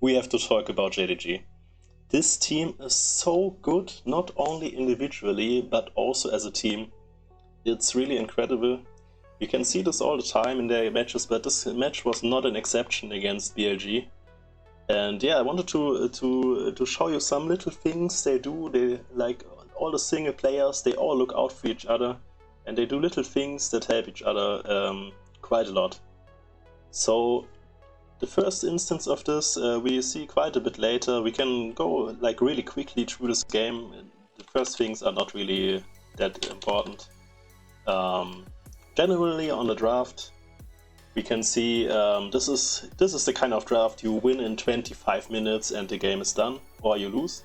we have to talk about JDG. This team is so good, not only individually, but also as a team. It's really incredible. You can see this all the time in their matches, but this match was not an exception against BLG. And yeah, I wanted to show you some little things they do. They, like all the single players, they all look out for each other, and they do little things that help each other quite a lot. So the first instance of this we see quite a bit later. We can go like really quickly through this game. The first things are not really that important. Generally on the draft, we can see this is the kind of draft you win in 25 minutes and the game is done, or you lose.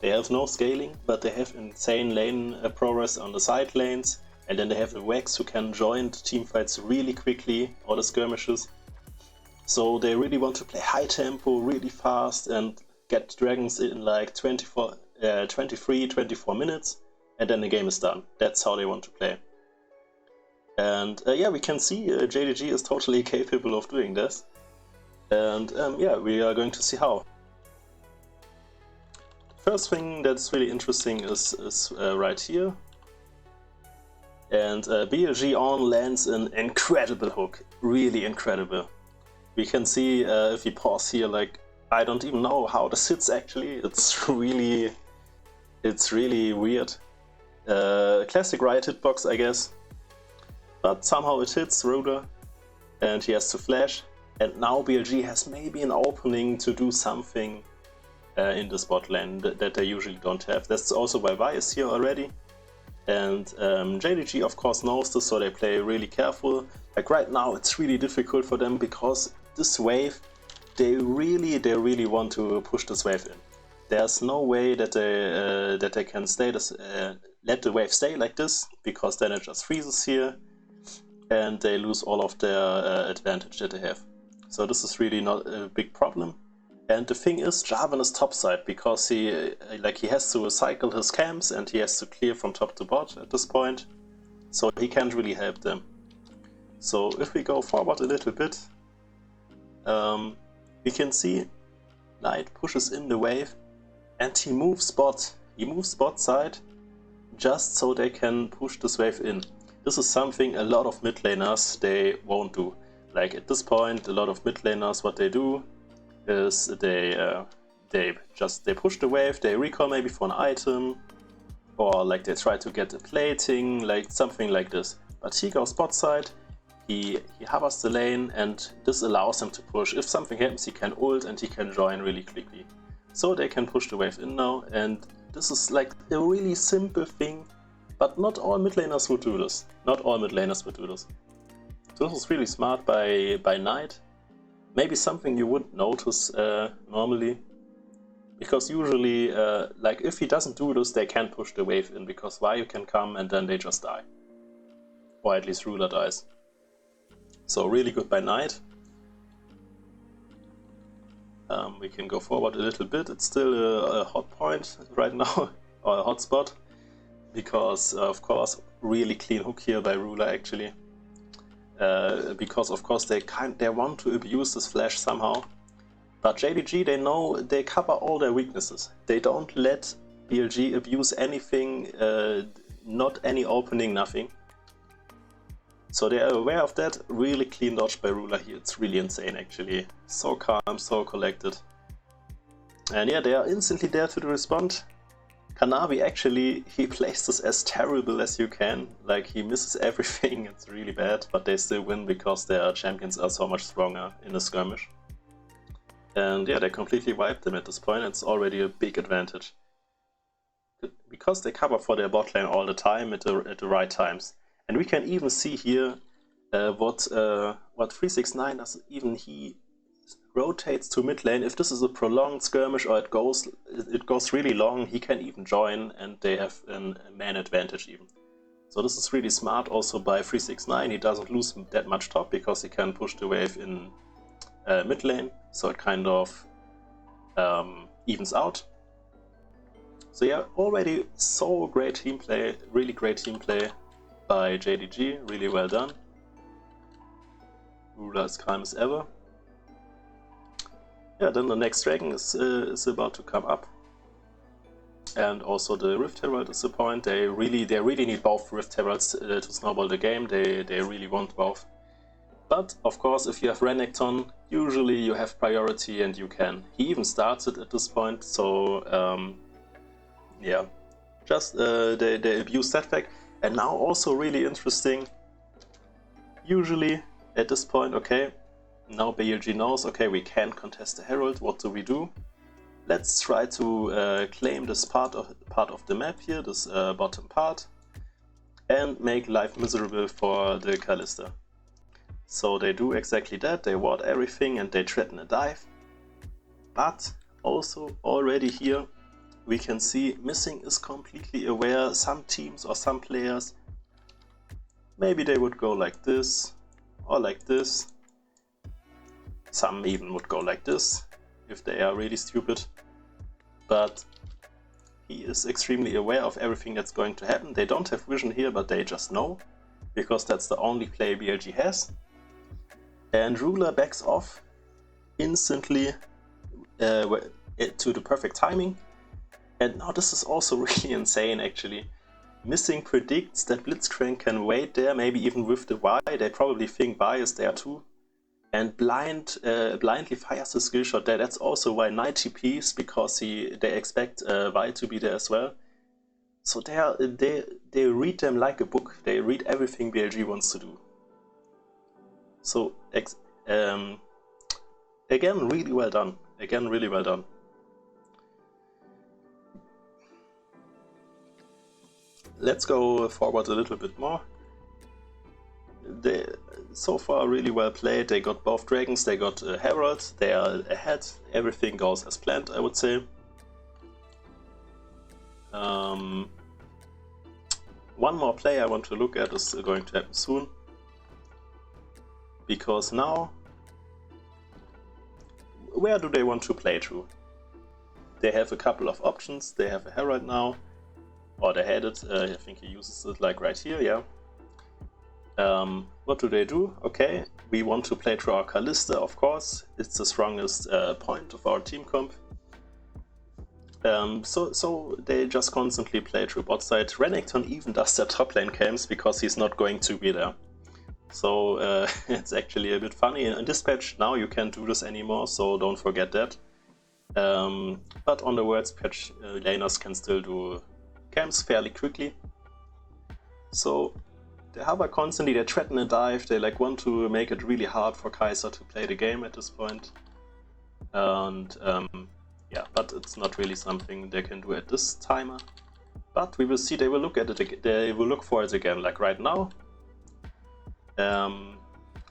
They have no scaling, but they have insane lane progress on the side lanes, and then they have the Vex who can join the teamfights really quickly, or the skirmishes. So they really want to play high tempo, really fast, and get dragons in like 23, 24 minutes, and then the game is done. That's how they want to play. And yeah, we can see JDG is totally capable of doing this. And yeah, we are going to see how. The first thing that's really interesting is right here. And BLG on lands an incredible hook, really incredible. We can see if we pause here, like, I don't even know how this hits actually. It's really weird. Classic right hitbox, I guess. But somehow it hits Ruler, and he has to flash. And now BLG has maybe an opening to do something in the spot lane that they usually don't have. That's also why Vi is here already. And JDG of course knows this, so they play really careful. Like right now it's really difficult for them because this wave, they really want to push this wave in. There's no way that they can stay this, let the wave stay like this, because then it just freezes here and they lose all of their advantage that they have. So this is really not a big problem. And the thing is, Jarvan is topside because he has to cycle his camps and he has to clear from top to bot at this point, so he can't really help them. So if we go forward a little bit, we can see Knight pushes in the wave and he moves bot. He moves bot side just so they can push this wave in. This is something a lot of mid laners they won't do. Like at this point, a lot of mid laners, what they do is they push the wave, they recall maybe for an item, or like they try to get a plating, like something like this. But he goes bot side, he hovers the lane, and this allows him to push. If something happens, he can ult and he can join really quickly. So they can push the wave in now, and this is like a really simple thing, but not all mid laners would do this. Not all mid laners would do this. So this is really smart by Knight. Maybe something you wouldn't notice normally, because usually, like if he doesn't do this, they can't push the wave in, because Vayu can come and then they just die. Or at least Ruler dies. So really good by Knight. We can go forward a little bit. It's still a hot point right now, or a hot spot, because of course really clean hook here by Ruler actually. Because of course they want to abuse this flash somehow, but JDG, they know they cover all their weaknesses. They don't let BLG abuse anything, not any opening, nothing. So they are aware of that. Really clean dodge by Ruler here. It's really insane actually. So calm, so collected. And yeah, they are instantly there to respond. Kanavi actually, he plays this as terrible as you can. Like he misses everything, it's really bad, but they still win because their champions are so much stronger in the skirmish. And yeah, they completely wiped them at this point. It's already a big advantage. Because they cover for their bot lane all the time at the right times. And we can even see here what 369 does. Even he rotates to mid lane. If this is a prolonged skirmish or it goes really long, he can even join and they have a man advantage even. So this is really smart also by 369. He doesn't lose that much top because he can push the wave in mid lane, so it kind of evens out. So yeah, already so great team play, really great team play by JDG, really well done. Ruler as calm as ever. Yeah, then the next dragon is about to come up. And also the Rift Herald is the point. They really need both Rift Heralds to snowball the game. They really want both. But of course, if you have Renekton, usually you have priority and you can. He even starts it at this point, so yeah, just they abuse that fact. And now also really interesting. Usually at this point, okay, now BLG knows, okay, we can contest the Herald. What do we do? Let's try to claim this part of the map here, this bottom part, and make life miserable for the Kalista. So they do exactly that, they ward everything and they threaten a dive. But also already here we can see Missing is completely aware. Some teams or some players, maybe they would go like this or like this. Some even would go like this if they are really stupid. But he is extremely aware of everything that's going to happen. They don't have vision here, but they just know, because that's the only play BLG has. And Ruler backs off instantly to the perfect timing. And now this is also really insane actually. Missing predicts that Blitzcrank can wait there, maybe even with the Y. They probably think Y is there too. And blindly fires the skill shot there. That's also why 90 TPs, because they expect Y to be there as well. So they read them like a book. They read everything BLG wants to do. So again, really well done. Again, really well done. Let's go forward a little bit more. They so far really well played. They got both dragons, they got Herald, they are ahead. Everything goes as planned, I would say. One more play I want to look at is going to happen soon. Because now, where do they want to play through? They have a couple of options. They have a Herald now, or they had it. I think he uses it like right here, yeah. What do? Okay, we want to play through our Kalista, of course. It's the strongest point of our team comp. So they just constantly play through bot side. Renekton even does their top lane camps because he's not going to be there. So it's actually a bit funny. In Dispatch now you can't do this anymore, so don't forget that. But on the Worlds patch, laners can still do camps fairly quickly. So they hover constantly, they threaten a dive, they want to make it really hard for Kai'Sa to play the game at this point. And yeah, but it's not really something they can do at this timer. But we will see, they will look at it, they will look for it again, like right now.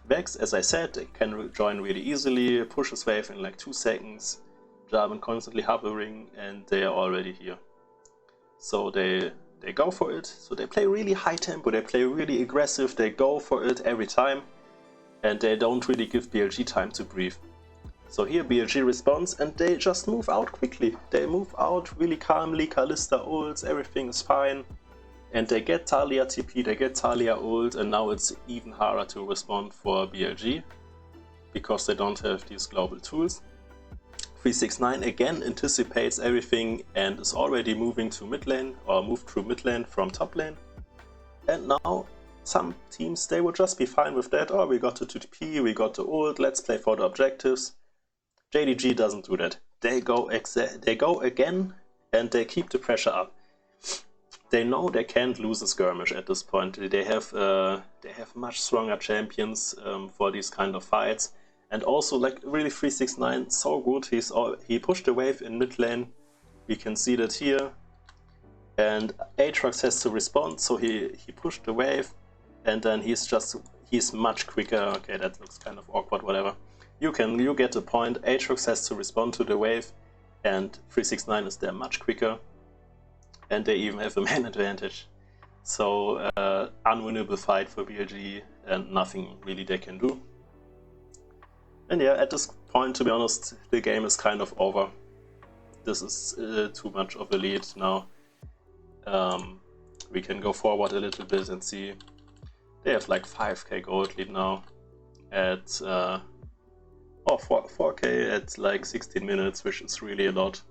Vex, as I said, they can join really easily, push his wave in like 2 seconds, Jarvan constantly hovering, and they are already here. So they go for it, so they play really high tempo, they play really aggressive, they go for it every time, and they don't really give BLG time to breathe. So here BLG responds and they just move out quickly. They move out really calmly, Kalista ults, everything is fine. And they get Talia TP, they get Talia ult, and now it's even harder to respond for BLG, because they don't have these global tools. 369 again anticipates everything and is already moving to mid lane, or moved through mid lane from top lane. And now some teams, they will just be fine with that. Oh, we got the 2TP, we got the ult, let's play for the objectives. JDG doesn't do that. They go again and they keep the pressure up. They know they can't lose a skirmish at this point. They have much stronger champions for these kind of fights. And also, like, really 369, so good. He pushed the wave in mid lane. We can see that here. And Aatrox has to respond, so he pushed the wave. And then he's much quicker. Okay, that looks kind of awkward, whatever. You get the point. Aatrox has to respond to the wave. And 369 is there much quicker. And they even have a man advantage. So, unwinnable fight for BLG and nothing really they can do. And yeah, at this point, to be honest, the game is kind of over. This is too much of a lead now. We can go forward a little bit and see. They have like 5k gold lead now at Oh, 4K at like 16 minutes, which is really a lot.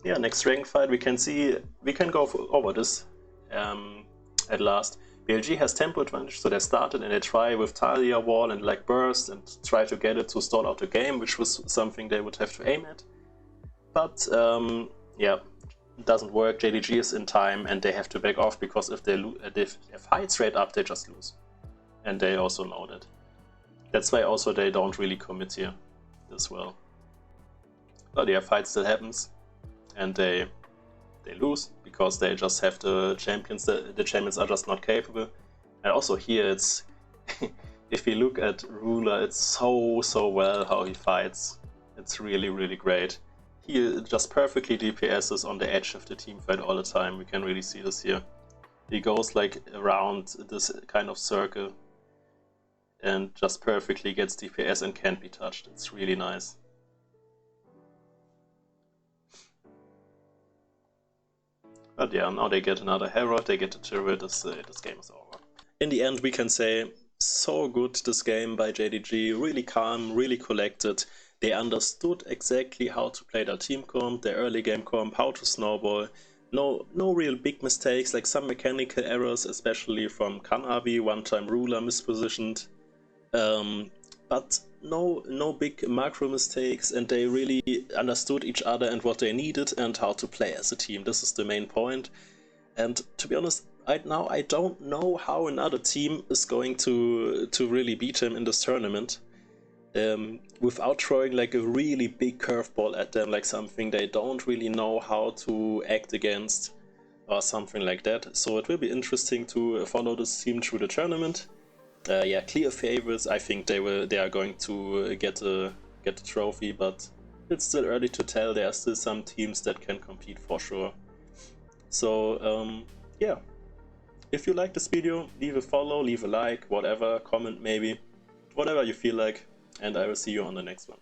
Yeah, next rank fight we can see, we can go over this at last. BLG has tempo advantage, so they started and they try with Talia wall and like burst and try to get it to stall out the game, which was something they would have to aim at. But yeah, it doesn't work. JDG is in time and they have to back off, because if they fight straight up, they just lose. And they also know that. That's why also they don't really commit here as well. But yeah, fight still happens and they lose because they just have the champions. The champions are just not capable. And also here it's if you look at Ruler, it's so well how he fights. It's really great. He just perfectly DPSs on the edge of the team fight all the time. We can really see this here. He goes like around this kind of circle and just perfectly gets DPS and can't be touched. It's really nice. But yeah, now they get another Herald, they get the turret, this game is over. In the end we can say, so good this game by JDG, really calm, really collected. They understood exactly how to play their team comp, their early game comp, how to snowball. No real big mistakes, like some mechanical errors, especially from Kanavi, one-time Ruler mispositioned. But no big macro mistakes, and they really understood each other and what they needed and how to play as a team. This is the main point. And to be honest, right now I don't know how another team is going to really beat him in this tournament without throwing like a really big curveball at them, like something they don't really know how to act against or something like that. So it will be interesting to follow this team through the tournament. Yeah, clear favorites. I think they are going to get a trophy, but it's still early to tell. There are still some teams that can compete for sure. So yeah, if you like this video, leave a follow, leave a like, whatever, comment maybe, whatever you feel like, and I will see you on the next one.